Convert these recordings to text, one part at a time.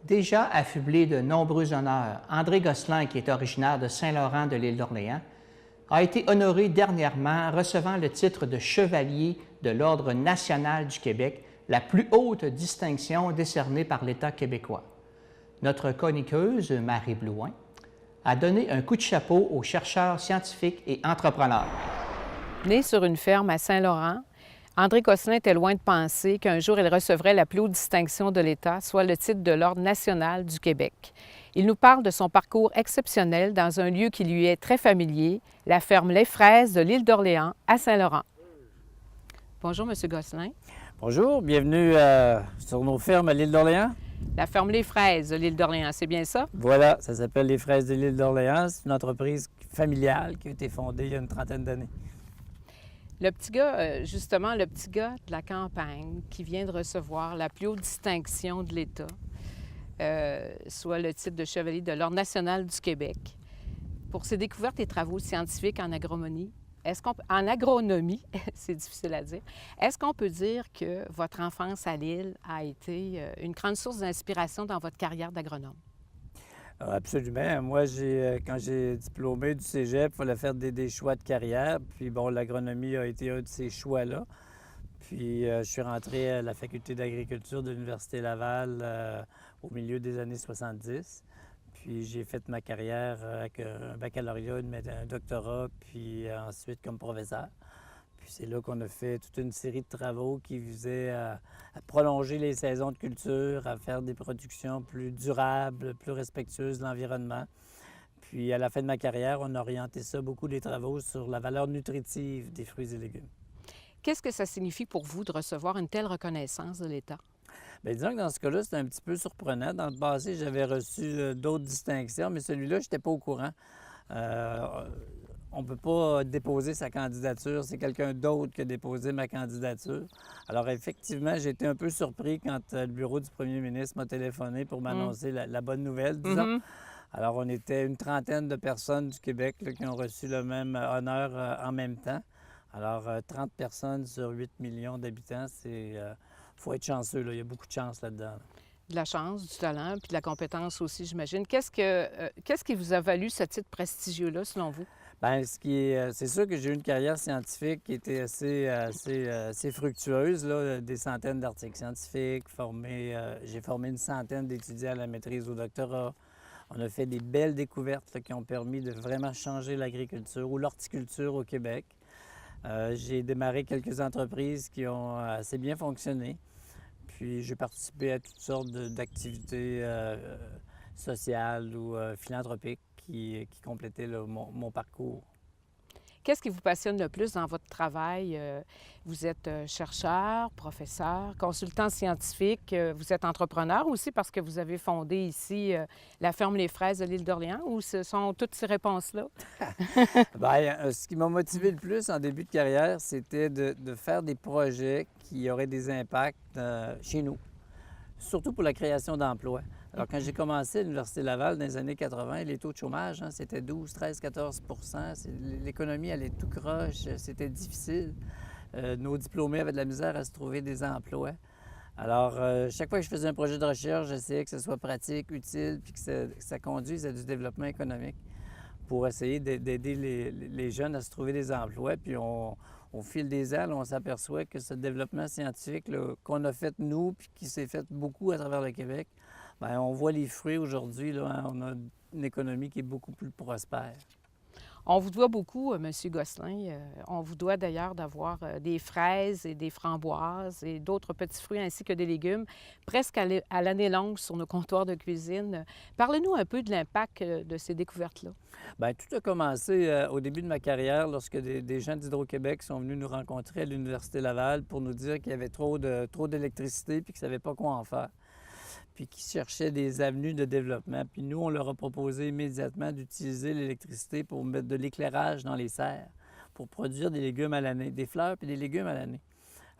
Déjà affublé de nombreux honneurs, André Gosselin, qui est originaire de Saint-Laurent de l'île d'Orléans, a été honoré dernièrement recevant le titre de chevalier de l'Ordre national du Québec, la plus haute distinction décernée par l'État québécois. Notre chroniqueuse, Marie Blouin, a donné un coup de chapeau aux chercheurs scientifiques et entrepreneurs. Né sur une ferme à Saint-Laurent, André Gosselin était loin de penser qu'un jour il recevrait la plus haute distinction de l'État, soit le titre de l'Ordre national du Québec. Il nous parle de son parcours exceptionnel dans un lieu qui lui est très familier, la ferme Les Fraises de l'île d'Orléans à Saint-Laurent. Bonjour, M. Gosselin. Bonjour, bienvenue sur nos fermes à l'île d'Orléans. La ferme Les Fraises de l'île d'Orléans, c'est bien ça? Voilà, ça s'appelle Les Fraises de l'île d'Orléans. C'est une entreprise familiale qui a été fondée il y a une trentaine d'années. Le petit gars, justement, le petit gars de la campagne qui vient de recevoir la plus haute distinction de l'État, soit le titre de chevalier de l'Ordre national du Québec, pour ses découvertes et travaux scientifiques en agronomie. En agronomie, c'est difficile à dire, est-ce qu'on peut dire que votre enfance à l'île a été une grande source d'inspiration dans votre carrière d'agronome? Absolument. Moi, quand j'ai diplômé du cégep, il fallait faire des choix de carrière. Puis bon, l'agronomie a été un de ces choix-là. Puis je suis rentré à la faculté d'agriculture de l'Université Laval au milieu des années 70. Puis j'ai fait ma carrière avec un baccalauréat, un doctorat, puis ensuite comme professeur. Puis c'est là qu'on a fait toute une série de travaux qui visaient à prolonger les saisons de culture, à faire des productions plus durables, plus respectueuses de l'environnement. Puis à la fin de ma carrière, on a orienté ça beaucoup des travaux sur la valeur nutritive des fruits et légumes. Qu'est-ce que ça signifie pour vous de recevoir une telle reconnaissance de l'État? Bien, disons que dans ce cas-là, c'est un petit peu surprenant. Dans le passé, j'avais reçu d'autres distinctions, mais celui-là, je n'étais pas au courant. On ne peut pas déposer sa candidature, c'est quelqu'un d'autre qui a déposé ma candidature. Alors effectivement, j'ai été un peu surpris quand le bureau du premier ministre m'a téléphoné pour m'annoncer la bonne nouvelle, disons. Alors on était une trentaine de personnes du Québec là, qui ont reçu le même honneur en même temps. Alors 30 personnes sur 8 millions d'habitants, c'est... faut être chanceux, là. Il y a beaucoup de chance là-dedans. De la chance, du talent, puis de la compétence aussi, j'imagine. Qu'est-ce qui vous a valu ce titre prestigieux-là, selon vous? Bien, c'est sûr que j'ai eu une carrière scientifique qui était assez fructueuse, là, des centaines d'articles scientifiques, j'ai formé une centaine d'étudiants à la maîtrise au doctorat. On a fait des belles découvertes là, qui ont permis de vraiment changer l'agriculture ou l'horticulture au Québec. J'ai démarré quelques entreprises qui ont assez bien fonctionné. Puis j'ai participé à toutes sortes d'activités sociales ou philanthropiques qui complétaient là, mon parcours. Qu'est-ce qui vous passionne le plus dans votre travail? Vous êtes chercheur, professeur, consultant scientifique, vous êtes entrepreneur aussi parce que vous avez fondé ici la ferme Les Fraises de l'île d'Orléans, ou ce sont toutes ces réponses-là? Bien, ce qui m'a motivé le plus en début de carrière, c'était de faire des projets qui auraient des impacts chez nous, surtout pour la création d'emplois. Alors, quand j'ai commencé à l'Université Laval dans les années 80, les taux de chômage, c'était 12, 13, 14 L'économie allait tout croche, c'était difficile. Nos diplômés avaient de la misère à se trouver des emplois. Alors, chaque fois que je faisais un projet de recherche, j'essayais que ce soit pratique, utile, puis que ça conduise à du développement économique pour essayer d'aider les jeunes à se trouver des emplois. Puis au fil des ans, là, on s'aperçoit que ce développement scientifique qu'on a fait nous, puis qui s'est fait beaucoup à travers le Québec, bien, on voit les fruits aujourd'hui. Là, hein, on a une économie qui est beaucoup plus prospère. On vous doit beaucoup, M. Gosselin. On vous doit d'ailleurs d'avoir des fraises et des framboises et d'autres petits fruits ainsi que des légumes presque à l'année longue sur nos comptoirs de cuisine. Parlez-nous un peu de l'impact de ces découvertes-là. Bien, tout a commencé au début de ma carrière lorsque des gens d'Hydro-Québec sont venus nous rencontrer à l'Université Laval pour nous dire qu'il y avait trop d'électricité puis qu'ils ne savaient pas quoi en faire, puis qui cherchaient des avenues de développement. Puis nous, on leur a proposé immédiatement d'utiliser l'électricité pour mettre de l'éclairage dans les serres, pour produire des légumes à l'année, des fleurs puis des légumes à l'année.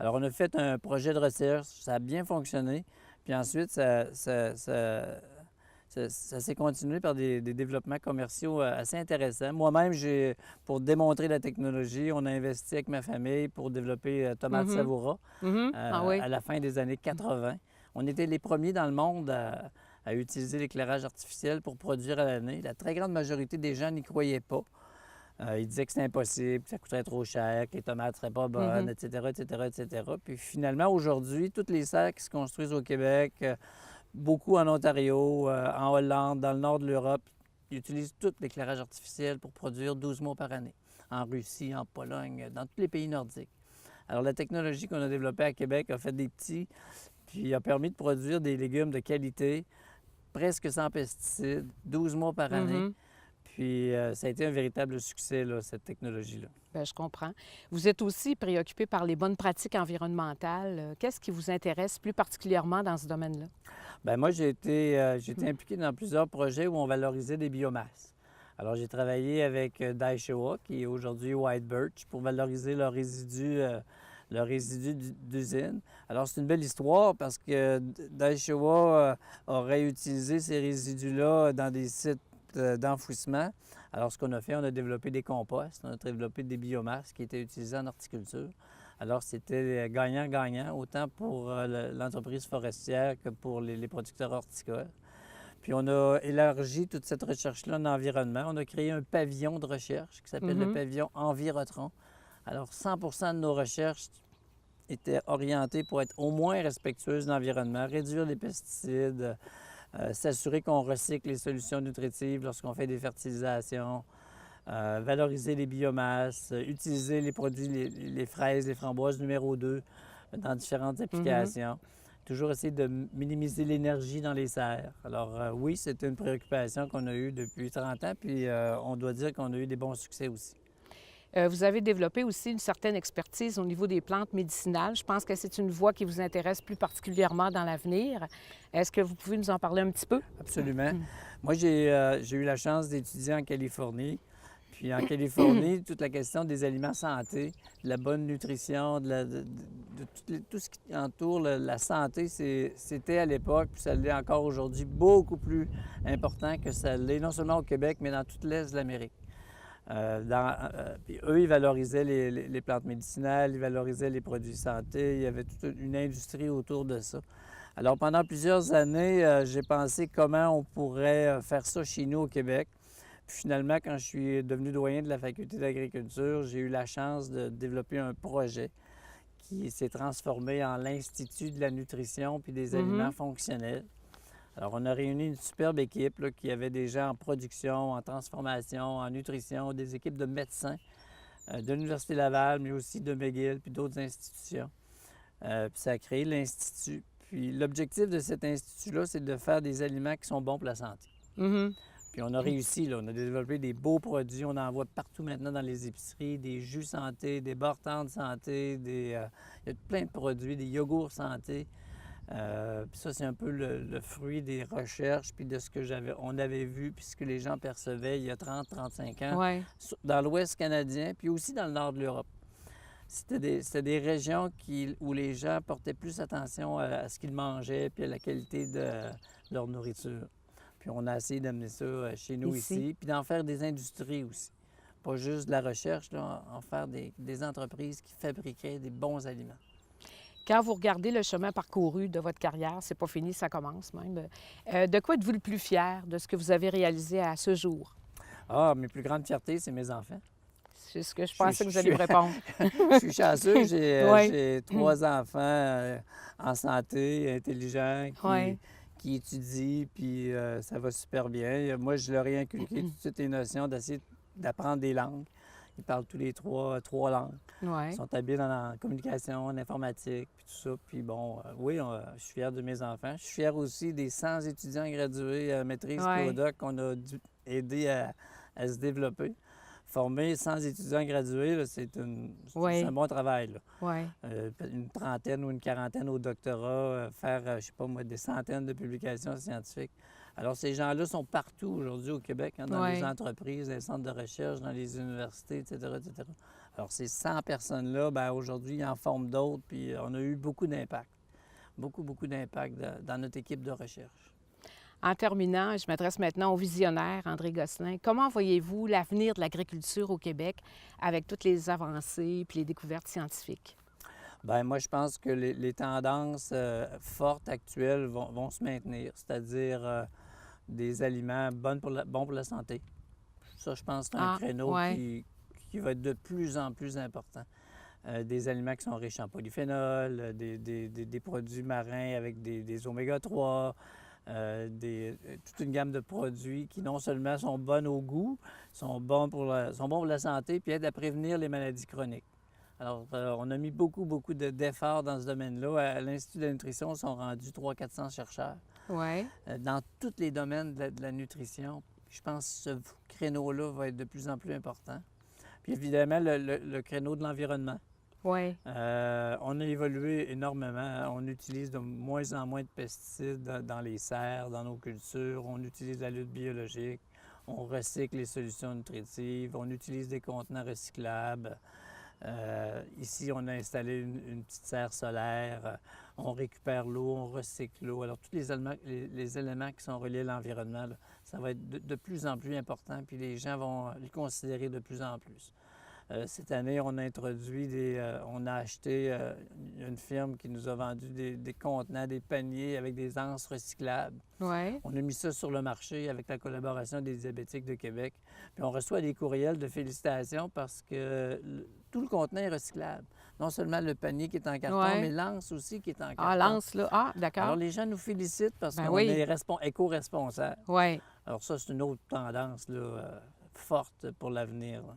Alors, on a fait un projet de recherche, ça a bien fonctionné, puis ensuite, ça s'est continué par des développements commerciaux assez intéressants. Moi-même, pour démontrer la technologie, on a investi avec ma famille pour développer Tomate Savoura Ah oui. à la fin des années 80. On était les premiers dans le monde à utiliser l'éclairage artificiel pour produire à l'année. La très grande majorité des gens n'y croyaient pas. Ils disaient que c'était impossible, que ça coûterait trop cher, que les tomates ne seraient pas bonnes, etc., etc., etc. Puis finalement, aujourd'hui, toutes les serres qui se construisent au Québec, beaucoup en Ontario, en Hollande, dans le nord de l'Europe, ils utilisent tout l'éclairage artificiel pour produire 12 mois par année. En Russie, en Pologne, dans tous les pays nordiques. Alors, la technologie qu'on a développée à Québec a fait des petits, puis a permis de produire des légumes de qualité, presque sans pesticides, 12 mois par année. Puis, ça a été un véritable succès, là, cette technologie-là. Bien, je comprends. Vous êtes aussi préoccupé par les bonnes pratiques environnementales. Qu'est-ce qui vous intéresse plus particulièrement dans ce domaine-là? Bien, moi, j'ai été impliqué dans plusieurs projets où on valorisait des biomasses. Alors, j'ai travaillé avec Daishiwa, qui est aujourd'hui White Birch, pour valoriser leurs résidus d'usine. Alors, c'est une belle histoire parce que Daishiwa aurait utilisé ces résidus-là dans des sites d'enfouissement. Alors, ce qu'on a fait, on a développé des composts, on a développé des biomasses qui étaient utilisées en horticulture. Alors, c'était gagnant-gagnant, autant pour l'entreprise forestière que pour les producteurs horticoles. Puis on a élargi toute cette recherche-là en environnement. On a créé un pavillon de recherche qui s'appelle le pavillon Envirotron. Alors, 100 de nos recherches étaient orientées pour être au moins respectueuses de l'environnement, réduire les pesticides, s'assurer qu'on recycle les solutions nutritives lorsqu'on fait des fertilisations, valoriser les biomasses, utiliser les produits, les fraises, les framboises numéro 2 dans différentes applications. Toujours essayer de minimiser l'énergie dans les serres. Alors oui, c'est une préoccupation qu'on a eue depuis 30 ans, puis on doit dire qu'on a eu des bons succès aussi. Vous avez développé aussi une certaine expertise au niveau des plantes médicinales. Je pense que c'est une voie qui vous intéresse plus particulièrement dans l'avenir. Est-ce que vous pouvez nous en parler un petit peu? Absolument. Moi, j'ai eu la chance d'étudier en Californie. Puis en Californie, toute la question des aliments santé, de la bonne nutrition, de tout ce qui entoure la santé, c'était à l'époque, puis ça l'est encore aujourd'hui, beaucoup plus important que ça l'est, non seulement au Québec, mais dans toute l'Est de l'Amérique. Puis eux, ils valorisaient les plantes médicinales, ils valorisaient les produits santé, il y avait toute une industrie autour de ça. Alors pendant plusieurs années, j'ai pensé comment on pourrait faire ça chez nous au Québec. Puis finalement, quand je suis devenu doyen de la faculté d'agriculture, j'ai eu la chance de développer un projet qui s'est transformé en l'Institut de la nutrition puis des aliments fonctionnels. Alors, on a réuni une superbe équipe là, qui avait des gens en production, en transformation, en nutrition, des équipes de médecins de l'Université Laval, mais aussi de McGill puis d'autres institutions. Puis ça a créé l'Institut. Puis l'objectif de cet institut-là, c'est de faire des aliments qui sont bons pour la santé. Puis on a réussi, là, on a développé des beaux produits, on en voit partout maintenant dans les épiceries, des jus santé, des beurre-tendre santé, il y a plein de produits, des yogourts santé. Puis ça, c'est un peu le fruit des recherches, puis de ce que on avait vu, puis ce que les gens percevaient il y a 30-35 ans, dans l'Ouest canadien, puis aussi dans le nord de l'Europe. C'était des régions où les gens portaient plus attention à ce qu'ils mangeaient, puis à la qualité de leur nourriture. Puis on a essayé d'amener ça chez nous ici, puis d'en faire des industries aussi. Pas juste de la recherche, là, en faire des entreprises qui fabriquaient des bons aliments. Quand vous regardez le chemin parcouru de votre carrière, c'est pas fini, ça commence même. De quoi êtes-vous le plus fier de ce que vous avez réalisé à ce jour? Ah, mes plus grandes fiertés, c'est mes enfants. C'est ce que je pensais que vous alliez me répondre. Je suis chanceux, j'ai 3 enfants en santé, intelligents, qui étudient, puis ça va super bien. Moi, je leur ai inculqué toutes suite les notions d'essayer d'apprendre des langues. Ils parlent tous les trois langues. Ils sont habiles dans la communication, en informatique, puis tout ça. Puis bon, oui, je suis fier de mes enfants. Je suis fier aussi des 100 étudiants gradués à maîtrise ProDoc qu'on a dû aider à se développer. Former 100 étudiants gradués, c'est un bon travail. Là. Une trentaine ou une quarantaine au doctorat, faire, je ne sais pas moi, des centaines de publications scientifiques. Alors, ces gens-là sont partout aujourd'hui au Québec, hein, dans les entreprises, les centres de recherche, dans les universités, etc., etc. Alors, ces 100 personnes-là, bien, aujourd'hui, ils en forment d'autres, puis on a eu beaucoup d'impact. Beaucoup d'impact dans notre équipe de recherche. En terminant, je m'adresse maintenant au visionnaire, André Gosselin. Comment voyez-vous l'avenir de l'agriculture au Québec avec toutes les avancées et les découvertes scientifiques? Bien, moi, je pense que les tendances fortes actuelles vont se maintenir, c'est-à-dire des aliments bons pour la santé. Ça, je pense que c'est un Ah, créneau ouais. qui va être de plus en plus important. Des aliments qui sont riches en polyphénol, des produits marins avec des oméga-3, toute une gamme de produits qui non seulement sont bons au goût, sont bons pour la santé, puis aident à prévenir les maladies chroniques. Alors, on a mis beaucoup d'efforts dans ce domaine-là. À l'Institut de la nutrition, ils sont rendus 300-400 chercheurs Ouais. dans tous les domaines de la nutrition. Je pense que ce créneau-là va être de plus en plus important. Puis évidemment, le créneau de l'environnement. Ouais. On a évolué énormément. On utilise de moins en moins de pesticides dans les serres, dans nos cultures. On utilise la lutte biologique. On recycle les solutions nutritives. On utilise des contenants recyclables. Ici, on a installé une petite serre solaire. On récupère l'eau, on recycle l'eau. Alors, tous les éléments qui sont reliés à l'environnement, là, ça va être de plus en plus important, puis les gens vont le considérer de plus en plus. Cette année, on a acheté une firme qui nous a vendu des contenants, des paniers avec des anses recyclables. Ouais. On a mis ça sur le marché avec la collaboration des Diabétiques de Québec. Puis on reçoit des courriels de félicitations parce que tout le contenant est recyclable. Non seulement le panier qui est en carton, Ouais. mais l'anse aussi qui est en carton. Ah, l'anse, là. Ah, Alors d'accord. les gens nous félicitent parce Ben qu'on oui. est éco-responsables. Ouais. Alors ça, c'est une autre tendance là, forte pour l'avenir, là.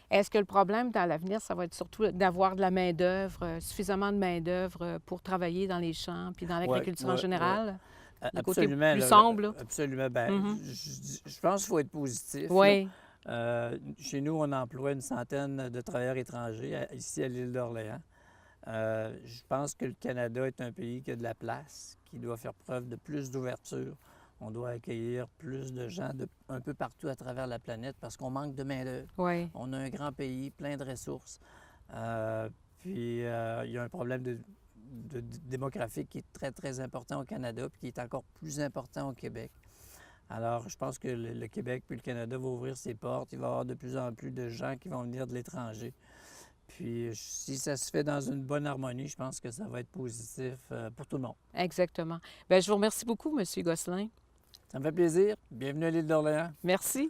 Est-ce que le problème dans l'avenir, ça va être surtout d'avoir de la main-d'œuvre, suffisamment de main-d'œuvre pour travailler dans les champs puis dans l'agriculture en général? Le côté Absolument. plus là, sombre, là? absolument. Bien, Mhm. je pense qu'il faut être positif, là. Oui. Chez nous, on emploie une centaine de travailleurs étrangers ici à l'île d'Orléans. Je pense que le Canada est un pays qui a de la place, qui doit faire preuve de plus d'ouverture. On doit accueillir plus de gens un peu partout à travers la planète parce qu'on manque de main-d'œuvre. Oui. On a un grand pays, plein de ressources. Puis il y a un problème de démographique qui est très important au Canada, puis qui est encore plus important au Québec. Alors, je pense que le Québec puis le Canada vont ouvrir ses portes. Il va y avoir de plus en plus de gens qui vont venir de l'étranger. Puis, si ça se fait dans une bonne harmonie, je pense que ça va être positif pour tout le monde. Exactement. Bien, je vous remercie beaucoup, M. Gosselin. Ça me fait plaisir. Bienvenue à l'île d'Orléans. Merci.